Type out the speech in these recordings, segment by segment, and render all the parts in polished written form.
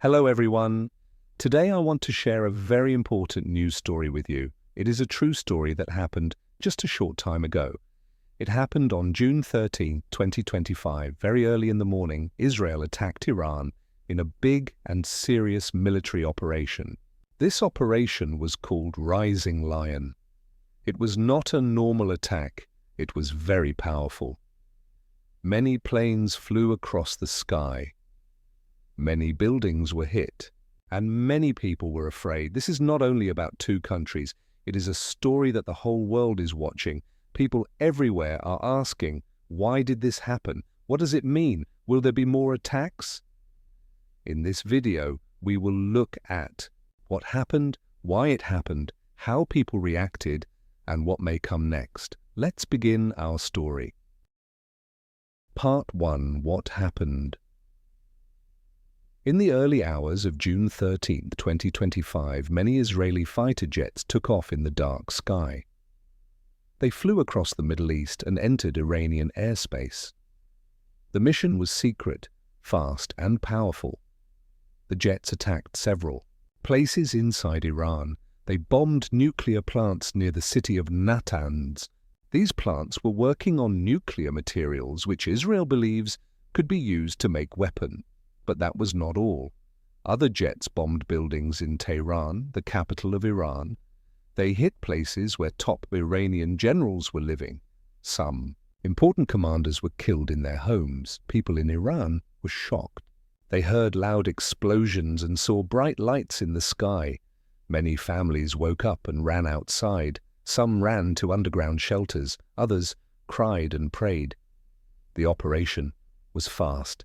Hello everyone. Today I want to share a very important news story with you. It is a true story that happened just a short time ago. It happened on June 13, 2025, very early in the morning. Israel attacked Iran in a big and serious military operation. This operation was called Rising Lion. It was not a normal attack. It was very powerful. Many planes flew across the sky. Many buildings were hit, and many people were afraid. This is not only about two countries. It is a story that the whole world is watching. People everywhere are asking, why did this happen? What does it mean? Will there be more attacks? In this video, we will look at what happened, why it happened, how people reacted, and what may come next. Let's begin our story. Part 1. What happened? In the early hours of June 13, 2025, many Israeli fighter jets took off in the dark sky. They flew across the Middle East and entered Iranian airspace. The mission was secret, fast, and powerful. The jets attacked several places inside Iran. They bombed nuclear plants near the city of Natanz. These plants were working on nuclear materials which Israel believes could be used to make weapons. But that was not all. Other jets bombed buildings in Tehran, the capital of Iran. They hit places where top Iranian generals were living. Some important commanders were killed in their homes. People in Iran were shocked. They heard loud explosions and saw bright lights in the sky. Many families woke up and ran outside. Some ran to underground shelters. Others cried and prayed. The operation was fast.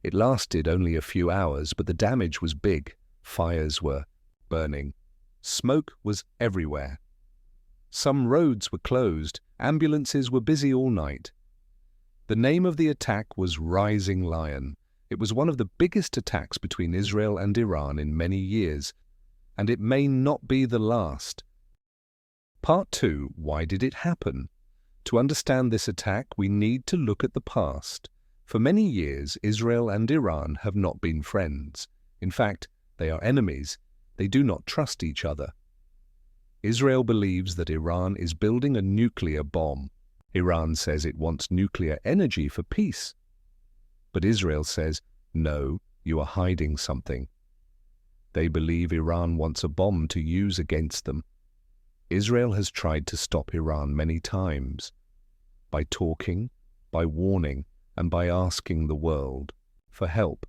It lasted only a few hours, but the damage was big. Fires were burning. Smoke was everywhere. Some roads were closed. Ambulances were busy all night. The name of the attack was Rising Lion. It was one of the biggest attacks between Israel and Iran in many years, and it may not be the last. Part 2. Why did it happen? To understand this attack, we need to look at the past. For many years, Israel and Iran have not been friends. In fact, they are enemies. They do not trust each other. Israel believes that Iran is building a nuclear bomb. Iran says it wants nuclear energy for peace. But Israel says, no, you are hiding something. They believe Iran wants a bomb to use against them. Israel has tried to stop Iran many times, by talking, by warning, and by asking the world for help.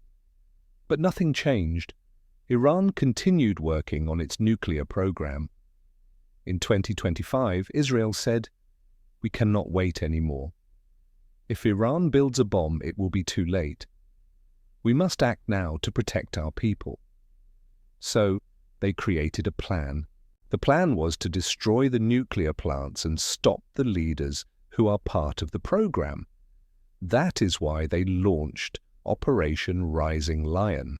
But nothing changed. Iran continued working on its nuclear program. In 2025, Israel said, we cannot wait anymore. If Iran builds a bomb, it will be too late. We must act now to protect our people. So, they created a plan. The plan was to destroy the nuclear plants and stop the leaders who are part of the program. That is why they launched Operation Rising Lion.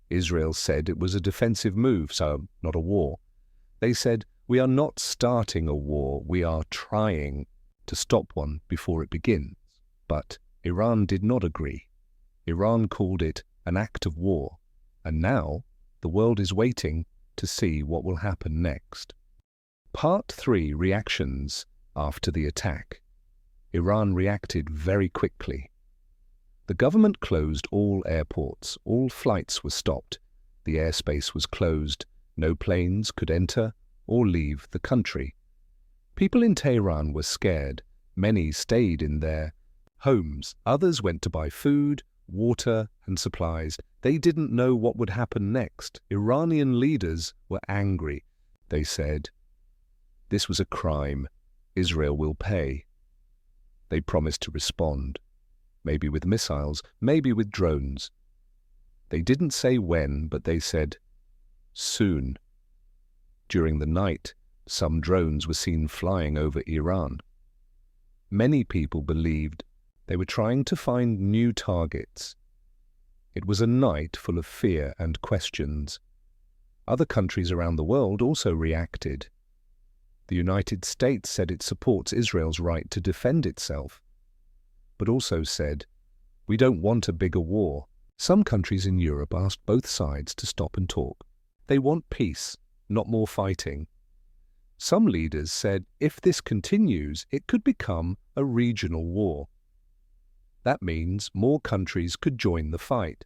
Israel said it was a defensive move, so not a war. They said, we are not starting a war, we are trying to stop one before it begins. But Iran did not agree. Iran called it an act of war, and now the world is waiting to see what will happen next. Part 3. Reactions after the attack. Iran reacted very quickly. The government closed all airports. All flights were stopped. The airspace was closed. No planes could enter or leave the country. People in Tehran were scared. Many stayed in their homes. Others went to buy food, water, and supplies. They didn't know what would happen next. Iranian leaders were angry. They said, this was a crime. Israel will pay. They promised to respond, maybe with missiles, maybe with drones. They didn't say when, but they said, soon. During the night, some drones were seen flying over Iran. Many people believed they were trying to find new targets. It was a night full of fear and questions. Other countries around the world also reacted. The United States said it supports Israel's right to defend itself, but also said, we don't want a bigger war. Some countries in Europe asked both sides to stop and talk. They want peace, not more fighting. Some leaders said if this continues, it could become a regional war. That means more countries could join the fight.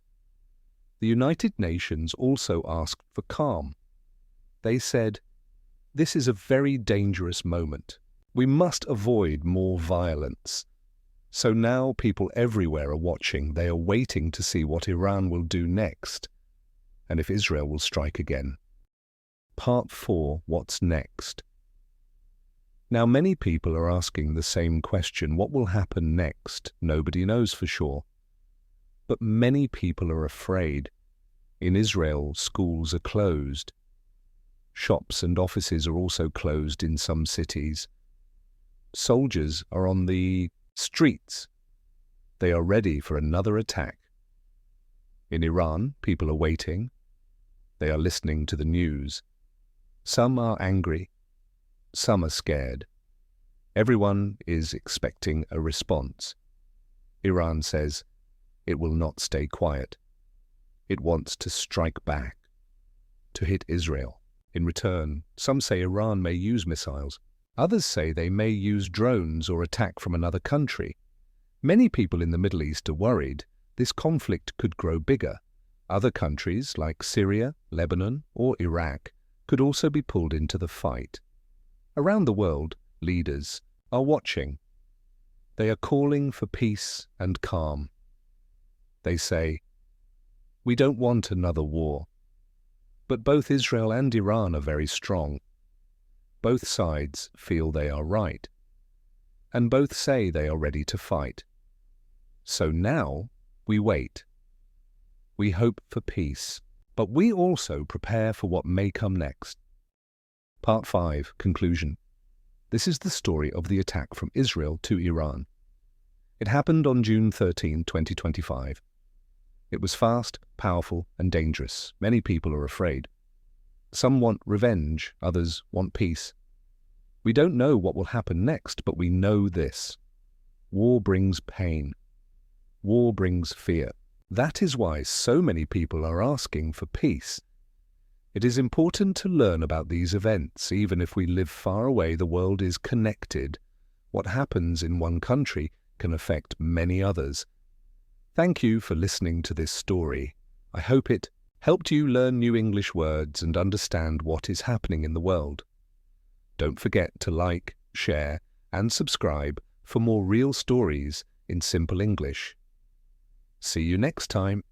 The United Nations also asked for calm. They said, "This is a very dangerous moment. We must avoid more violence." So now people everywhere are watching. They are waiting to see what Iran will do next, and if Israel will strike again. Part 4. What's next? Now many people are asking the same question. What will happen next? Nobody knows for sure. But many people are afraid. In Israel, schools are closed. Shops and offices are also closed in some cities. Soldiers are on the streets. They are ready for another attack. In Iran, people are waiting. They are listening to the news. Some are angry. Some are scared. Everyone is expecting a response. Iran says it will not stay quiet. It wants to strike back, to hit Israel. In return, some say Iran may use missiles. Others say they may use drones or attack from another country. Many people in the Middle East are worried this conflict could grow bigger. Other countries like Syria, Lebanon, or Iraq could also be pulled into the fight. Around the world, leaders are watching. They are calling for peace and calm. They say, "We don't want another war." But both Israel and Iran are very strong. Both sides feel they are right, and both say they are ready to fight. So now we wait. We hope for peace, but we also prepare for what may come next. Part 5. Conclusion. This is the story of the attack from Israel to Iran. It happened on June 13, 2025. It was fast, powerful, and dangerous. Many people are afraid. Some want revenge, others want peace. We don't know what will happen next, but we know this. War brings pain. War brings fear. That is why so many people are asking for peace. It is important to learn about these events. Even if we live far away, the world is connected. What happens in one country can affect many others. Thank you for listening to this story. I hope it helped you learn new English words and understand what is happening in the world. Don't forget to like, share, and subscribe for more real stories in simple English. See you next time.